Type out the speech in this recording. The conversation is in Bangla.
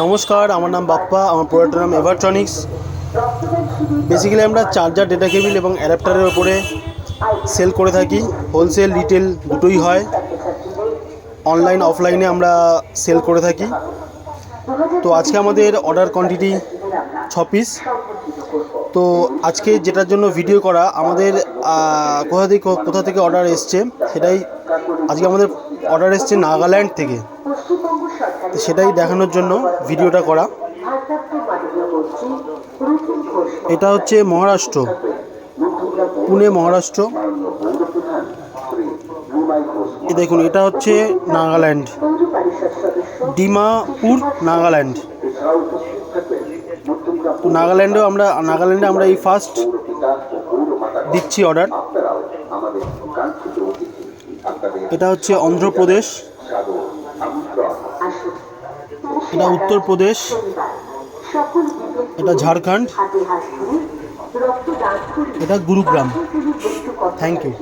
নমস্কার, আমার নাম বাপ্পা। আমার প্রোডাক্টের নাম এভারট্রনিক্স। বেসিক্যালি আমরা চার্জার, ডেটা কেবিল এবং অ্যাডাপ্টারের ওপরে সেল করে থাকি। হোলসেল, রিটেল দুটোই হয়। অনলাইন, অফলাইনে আমরা সেল করে থাকি। তো আজকে আমাদের অর্ডার কোয়ান্টিটি 6 পিস। তো আজকে যেটার জন্য ভিডিও করা, আমাদের কোথা থেকে অর্ডার এসছে সেটাই আজকে আমাদের অর্ডার এসছে নাগাল্যান্ড থেকে। তো সেটাই দেখানোর জন্য ভিডিওটা করা। এটা হচ্ছে মহারাষ্ট্র, পুনে, মহারাষ্ট্র। দেখুন, এটা হচ্ছে নাগাল্যান্ড, ডিমাপুর, নাগাল্যান্ড। তো নাগাল্যান্ডে আমরা এই ফার্স্ট দিচ্ছি অর্ডার। এটা হচ্ছে অন্ধ্রপ্রদেশ, এটা উত্তরপ্রদেশ, এটা ঝাড়খণ্ড, এটা গুরুগ্রাম। Thank you.